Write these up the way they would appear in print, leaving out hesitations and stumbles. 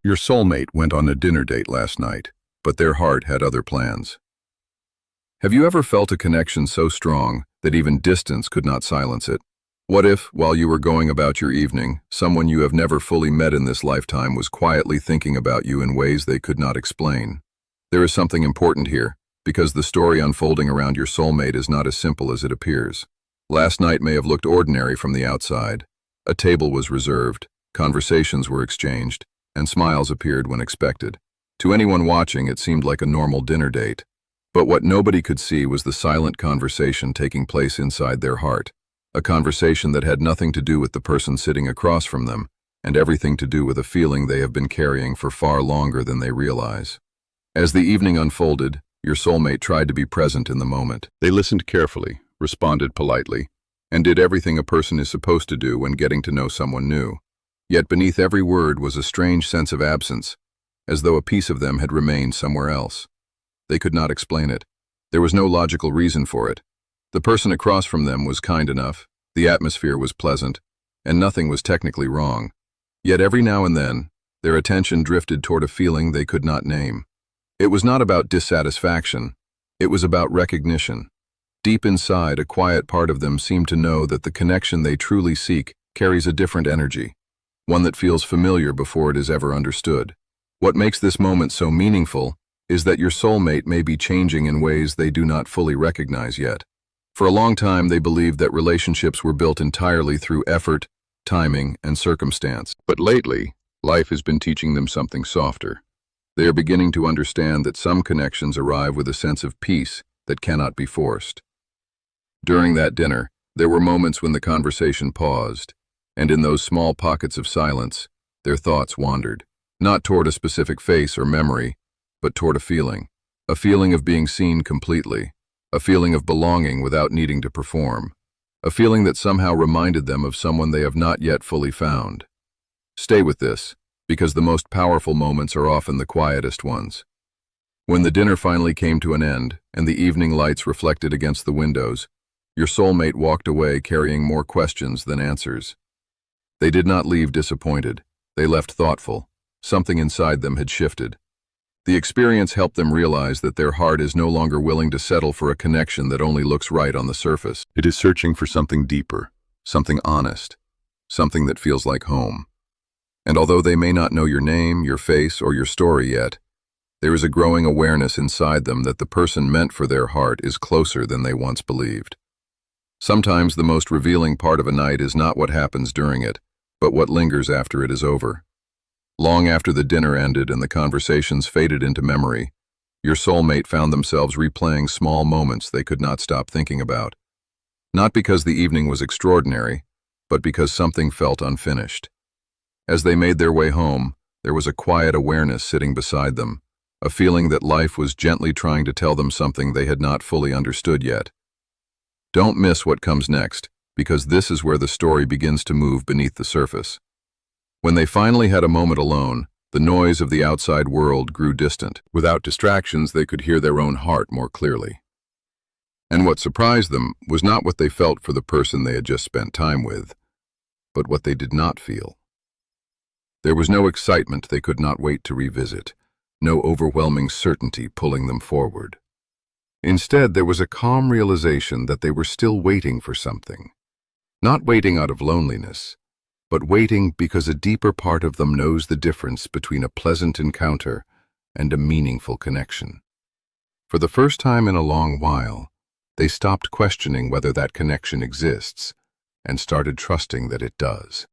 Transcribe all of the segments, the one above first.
Your soulmate went on a dinner date last night, but their heart had other plans. Have you ever felt a connection so strong that even distance could not silence it? What if, while you were going about your evening, someone you have never fully met in this lifetime was quietly thinking about you in ways they could not explain? There is something important here, because the story unfolding around your soulmate is not as simple as it appears. Last night may have looked ordinary from the outside. A table was reserved, conversations were exchanged, and smiles appeared when expected. To anyone watching, it seemed like a normal dinner date. But what nobody could see was the silent conversation taking place inside their heart. A conversation that had nothing to do with the person sitting across from them, and everything to do with a feeling they have been carrying for far longer than they realize. As the evening unfolded, your soulmate tried to be present in the moment. They listened carefully, responded politely, and did everything a person is supposed to do when getting to know someone new. Yet beneath every word was a strange sense of absence, as though a piece of them had remained somewhere else. They could not explain it. There was no logical reason for it. The person across from them was kind enough, the atmosphere was pleasant, and nothing was technically wrong. Yet every now and then, their attention drifted toward a feeling they could not name. It was not about dissatisfaction, it was about recognition. Deep inside, a quiet part of them seemed to know that the connection they truly seek carries a different energy, one that feels familiar before it is ever understood. What makes this moment so meaningful is that your soulmate may be changing in ways they do not fully recognize yet. For a long time, they believed that relationships were built entirely through effort, timing, and circumstance. But lately, life has been teaching them something softer. They are beginning to understand that some connections arrive with a sense of peace that cannot be forced. During that dinner, there were moments when the conversation paused, and in those small pockets of silence, their thoughts wandered, not toward a specific face or memory, but toward a feeling of being seen completely, a feeling of belonging without needing to perform, a feeling that somehow reminded them of someone they have not yet fully found. Stay with this, because the most powerful moments are often the quietest ones. When the dinner finally came to an end, and the evening lights reflected against the windows, your soulmate walked away carrying more questions than answers. They did not leave disappointed. They left thoughtful. Something inside them had shifted. The experience helped them realize that their heart is no longer willing to settle for a connection that only looks right on the surface. It is searching for something deeper, something honest, something that feels like home. And although they may not know your name, your face, or your story yet, there is a growing awareness inside them that the person meant for their heart is closer than they once believed. Sometimes the most revealing part of a night is not what happens during it, but what lingers after it is over. Long after the dinner ended and the conversations faded into memory, your soulmate found themselves replaying small moments they could not stop thinking about. Not because the evening was extraordinary, but because something felt unfinished. As they made their way home, there was a quiet awareness sitting beside them, a feeling that life was gently trying to tell them something they had not fully understood yet. Don't miss what comes next, because this is where the story begins to move beneath the surface. When they finally had a moment alone, the noise of the outside world grew distant. Without distractions, they could hear their own heart more clearly. And what surprised them was not what they felt for the person they had just spent time with, but what they did not feel. There was no excitement they could not wait to revisit, no overwhelming certainty pulling them forward. Instead, there was a calm realization that they were still waiting for something. Not waiting out of loneliness, but waiting because a deeper part of them knows the difference between a pleasant encounter and a meaningful connection. For the first time in a long while, they stopped questioning whether that connection exists and started trusting that it does.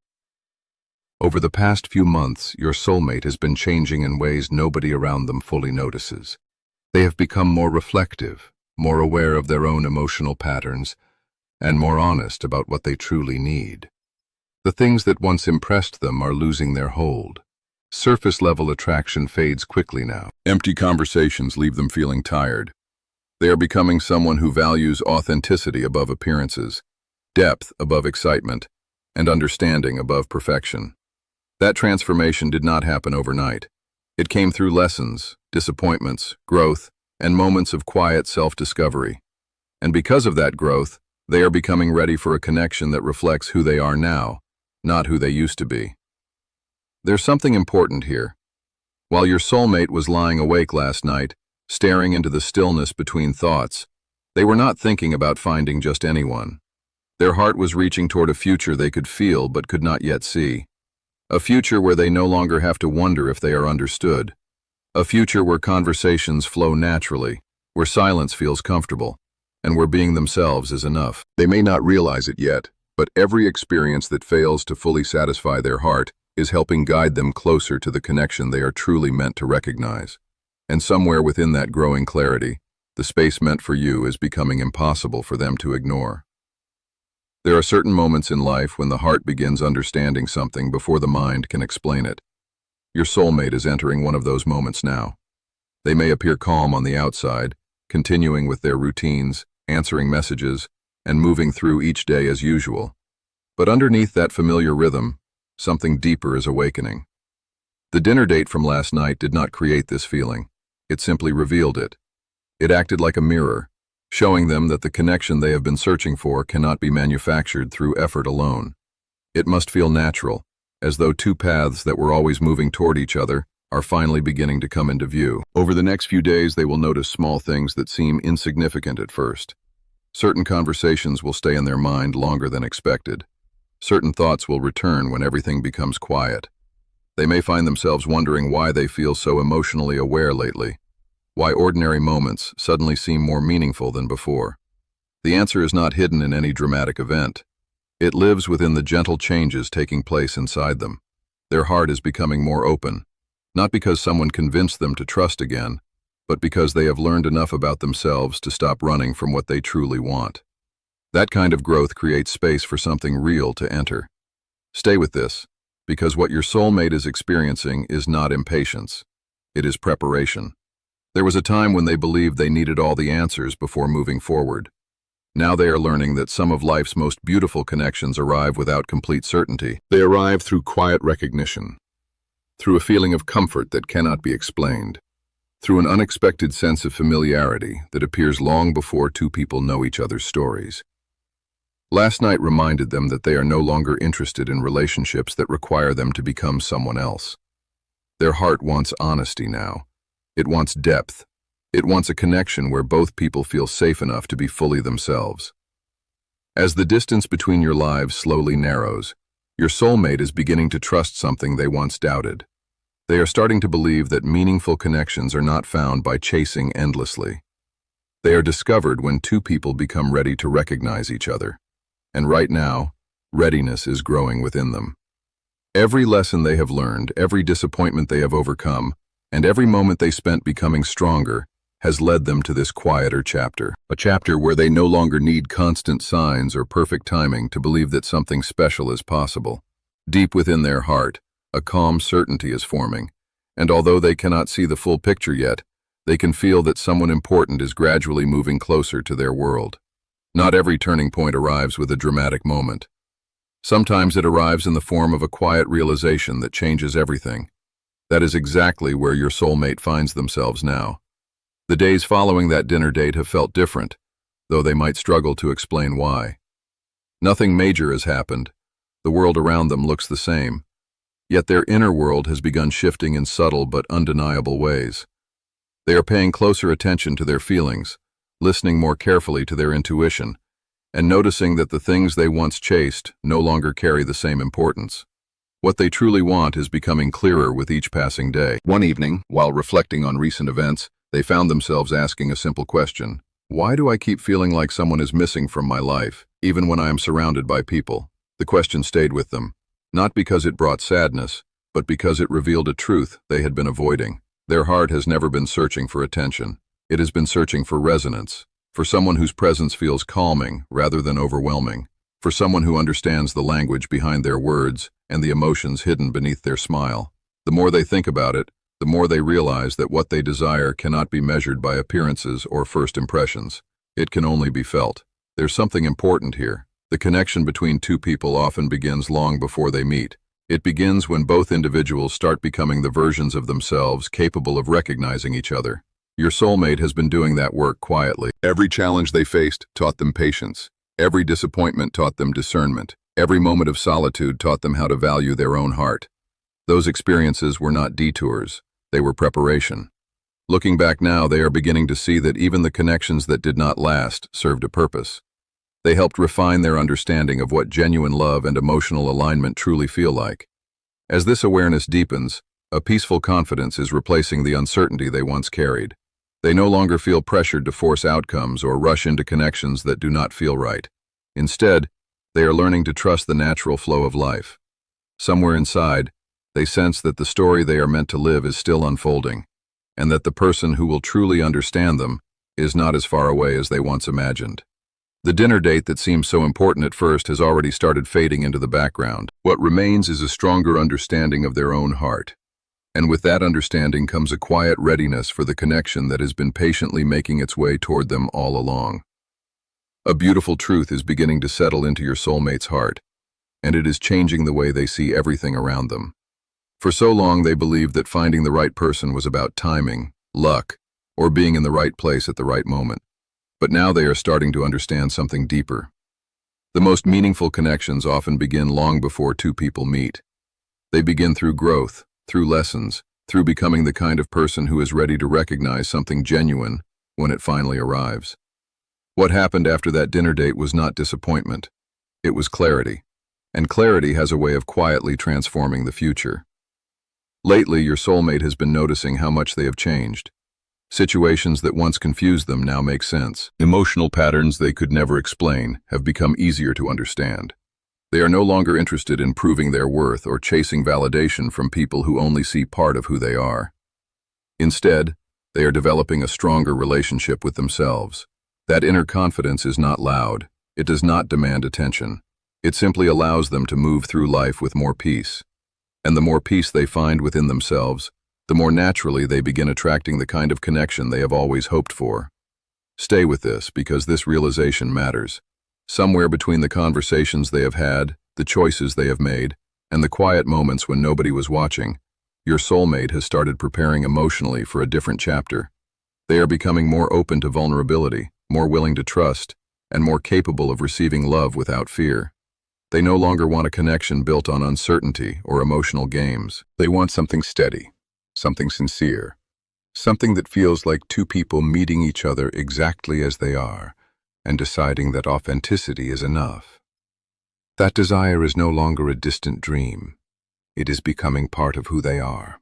Over the past few months, your soulmate has been changing in ways nobody around them fully notices. They have become more reflective, more aware of their own emotional patterns, and more honest about what they truly need. The things that once impressed them are losing their hold. Surface-level attraction fades quickly now. Empty conversations leave them feeling tired. They are becoming someone who values authenticity above appearances, depth above excitement, and understanding above perfection. That transformation did not happen overnight. It came through lessons, disappointments, growth, and moments of quiet self-discovery. And because of that growth, they are becoming ready for a connection that reflects who they are now, not who they used to be. There's something important here. While your soulmate was lying awake last night, staring into the stillness between thoughts, they were not thinking about finding just anyone. Their heart was reaching toward a future they could feel but could not yet see. A future where they no longer have to wonder if they are understood. A future where conversations flow naturally, where silence feels comfortable, and where being themselves is enough. They may not realize it yet, but every experience that fails to fully satisfy their heart is helping guide them closer to the connection they are truly meant to recognize. And somewhere within that growing clarity, the space meant for you is becoming impossible for them to ignore. There are certain moments in life when the heart begins understanding something before the mind can explain it. Your soulmate is entering one of those moments now. They may appear calm on the outside, continuing with their routines, answering messages, and moving through each day as usual. But underneath that familiar rhythm, something deeper is awakening. The dinner date from last night did not create this feeling. It simply revealed it. It acted like a mirror, showing them that the connection they have been searching for cannot be manufactured through effort alone. It must feel natural, as though two paths that were always moving toward each other are finally beginning to come into view. Over the next few days, they will notice small things that seem insignificant at first. Certain conversations will stay in their mind longer than expected. Certain thoughts will return when everything becomes quiet. They may find themselves wondering why they feel so emotionally aware lately, why ordinary moments suddenly seem more meaningful than before. The answer is not hidden in any dramatic event. It lives within the gentle changes taking place inside them. Their heart is becoming more open, not because someone convinced them to trust again, but because they have learned enough about themselves to stop running from what they truly want. That kind of growth creates space for something real to enter. Stay with this, because what your soulmate is experiencing is not impatience. It is preparation. There was a time when they believed they needed all the answers before moving forward. Now they are learning that some of life's most beautiful connections arrive without complete certainty. They arrive through quiet recognition, through a feeling of comfort that cannot be explained, through an unexpected sense of familiarity that appears long before two people know each other's stories. Last night reminded them that they are no longer interested in relationships that require them to become someone else. Their heart wants honesty now. It wants depth. It wants a connection where both people feel safe enough to be fully themselves. As the distance between your lives slowly narrows, your soulmate is beginning to trust something they once doubted. They are starting to believe that meaningful connections are not found by chasing endlessly. They are discovered when two people become ready to recognize each other. And right now, readiness is growing within them. Every lesson they have learned, every disappointment they have overcome, and every moment they spent becoming stronger has led them to this quieter chapter. A chapter where they no longer need constant signs or perfect timing to believe that something special is possible. Deep within their heart, a calm certainty is forming, and although they cannot see the full picture yet, they can feel that someone important is gradually moving closer to their world. Not every turning point arrives with a dramatic moment. Sometimes it arrives in the form of a quiet realization that changes everything. That is exactly where your soulmate finds themselves now. The days following that dinner date have felt different, though they might struggle to explain why. Nothing major has happened. The world around them looks the same. Yet their inner world has begun shifting in subtle but undeniable ways. They are paying closer attention to their feelings, listening more carefully to their intuition, and noticing that the things they once chased no longer carry the same importance. What they truly want is becoming clearer with each passing day. One evening, while reflecting on recent events, they found themselves asking a simple question. Why do I keep feeling like someone is missing from my life, even when I am surrounded by people? The question stayed with them, not because it brought sadness, but because it revealed a truth they had been avoiding. Their heart has never been searching for attention. It has been searching for resonance, for someone whose presence feels calming rather than overwhelming, for someone who understands the language behind their words and the emotions hidden beneath their smile. The more they think about it, the more they realize that what they desire cannot be measured by appearances or first impressions. It can only be felt. There's something important here. The connection between two people often begins long before they meet. It begins when both individuals start becoming the versions of themselves capable of recognizing each other. Your soulmate has been doing that work quietly. Every challenge they faced taught them patience. Every disappointment taught them discernment. Every moment of solitude taught them how to value their own heart. Those experiences were not detours. They were preparation. Looking back now, they are beginning to see that even the connections that did not last served a purpose. They helped refine their understanding of what genuine love and emotional alignment truly feel like. As this awareness deepens, a peaceful confidence is replacing the uncertainty they once carried. They no longer feel pressured to force outcomes or rush into connections that do not feel right. Instead, they are learning to trust the natural flow of life. Somewhere inside, they sense that the story they are meant to live is still unfolding, and that the person who will truly understand them is not as far away as they once imagined. The dinner date that seemed so important at first has already started fading into the background. What remains is a stronger understanding of their own heart. And with that understanding comes a quiet readiness for the connection that has been patiently making its way toward them all along. A beautiful truth is beginning to settle into your soulmate's heart, and it is changing the way they see everything around them. For so long they believed that finding the right person was about timing, luck, or being in the right place at the right moment. But now they are starting to understand something deeper. The most meaningful connections often begin long before two people meet. They begin through growth, through lessons, through becoming the kind of person who is ready to recognize something genuine when it finally arrives. What happened after that dinner date was not disappointment. It was clarity. And clarity has a way of quietly transforming the future. Lately, your soulmate has been noticing how much they have changed. Situations that once confused them now make sense. Emotional patterns they could never explain have become easier to understand. They are no longer interested in proving their worth or chasing validation from people who only see part of who they are. Instead, they are developing a stronger relationship with themselves. That inner confidence is not loud. It does not demand attention. It simply allows them to move through life with more peace. And the more peace they find within themselves, the more naturally they begin attracting the kind of connection they have always hoped for. Stay with this, because this realization matters. Somewhere between the conversations they have had, the choices they have made, and the quiet moments when nobody was watching, your soulmate has started preparing emotionally for a different chapter. They are becoming more open to vulnerability, more willing to trust, and more capable of receiving love without fear. They no longer want a connection built on uncertainty or emotional games. They want something steady, something sincere, something that feels like two people meeting each other exactly as they are, and deciding that authenticity is enough. That desire is no longer a distant dream. It is becoming part of who they are.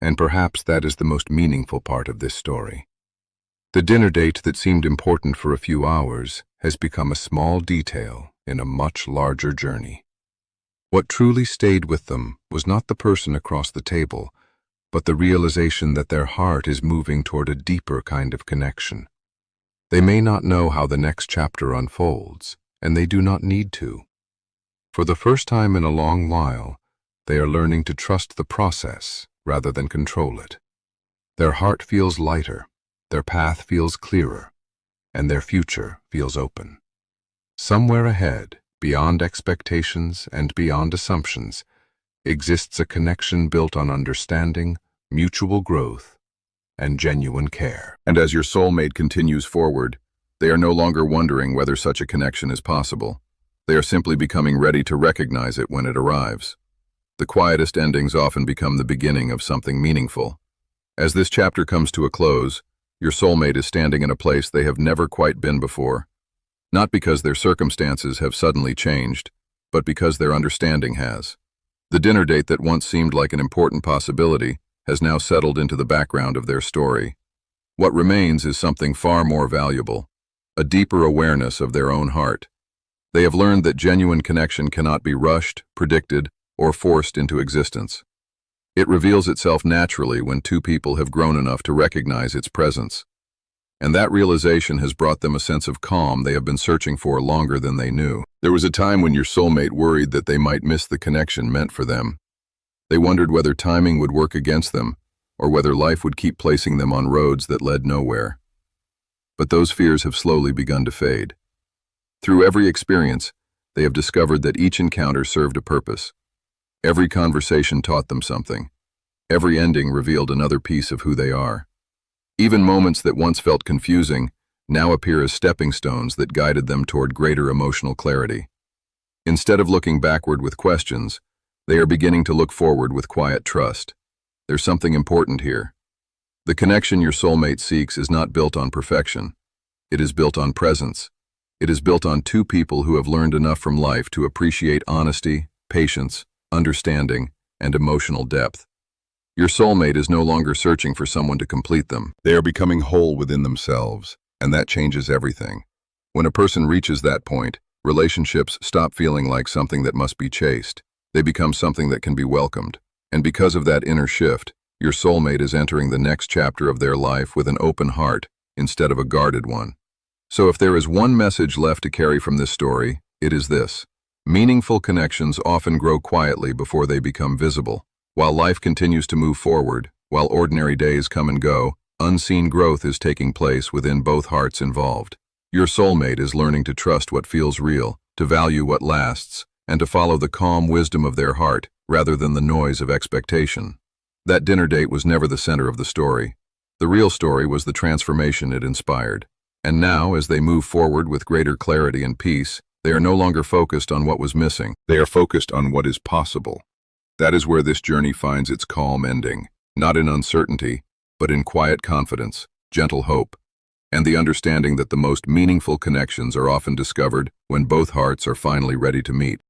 And perhaps that is the most meaningful part of this story. The dinner date that seemed important for a few hours has become a small detail in a much larger journey. What truly stayed with them was not the person across the table, but the realization that their heart is moving toward a deeper kind of connection. They may not know how the next chapter unfolds, and they do not need to. For the first time in a long while, they are learning to trust the process rather than control it. Their heart feels lighter, their path feels clearer, and their future feels open. Somewhere ahead, beyond expectations and beyond assumptions, exists a connection built on understanding, mutual growth, and genuine care. And as your soulmate continues forward, they are no longer wondering whether such a connection is possible. They are simply becoming ready to recognize it when it arrives. The quietest endings often become the beginning of something meaningful. As this chapter comes to a close, your soulmate is standing in a place they have never quite been before. Not because their circumstances have suddenly changed, but because their understanding has. The dinner date that once seemed like an important possibility has now settled into the background of their story. What remains is something far more valuable, a deeper awareness of their own heart. They have learned that genuine connection cannot be rushed, predicted, or forced into existence. It reveals itself naturally when two people have grown enough to recognize its presence. And that realization has brought them a sense of calm they have been searching for longer than they knew. There was a time when your soulmate worried that they might miss the connection meant for them. They wondered whether timing would work against them, or whether life would keep placing them on roads that led nowhere. But those fears have slowly begun to fade. Through every experience, they have discovered that each encounter served a purpose. Every conversation taught them something. Every ending revealed another piece of who they are. Even moments that once felt confusing now appear as stepping stones that guided them toward greater emotional clarity. Instead of looking backward with questions, they are beginning to look forward with quiet trust. There's something important here. The connection your soulmate seeks is not built on perfection. It is built on presence. It is built on two people who have learned enough from life to appreciate honesty, patience, understanding, and emotional depth. Your soulmate is no longer searching for someone to complete them. They are becoming whole within themselves, and that changes everything. When a person reaches that point, relationships stop feeling like something that must be chased. They become something that can be welcomed. And because of that inner shift, your soulmate is entering the next chapter of their life with an open heart instead of a guarded one. So if there is one message left to carry from this story, it is this. Meaningful connections often grow quietly before they become visible. While life continues to move forward, while ordinary days come and go, unseen growth is taking place within both hearts involved. Your soulmate is learning to trust what feels real, to value what lasts, and to follow the calm wisdom of their heart rather than the noise of expectation. That dinner date was never the center of the story. The real story was the transformation it inspired. And now, as they move forward with greater clarity and peace, they are no longer focused on what was missing. They are focused on what is possible. That is where this journey finds its calm ending, not in uncertainty, but in quiet confidence, gentle hope, and the understanding that the most meaningful connections are often discovered when both hearts are finally ready to meet.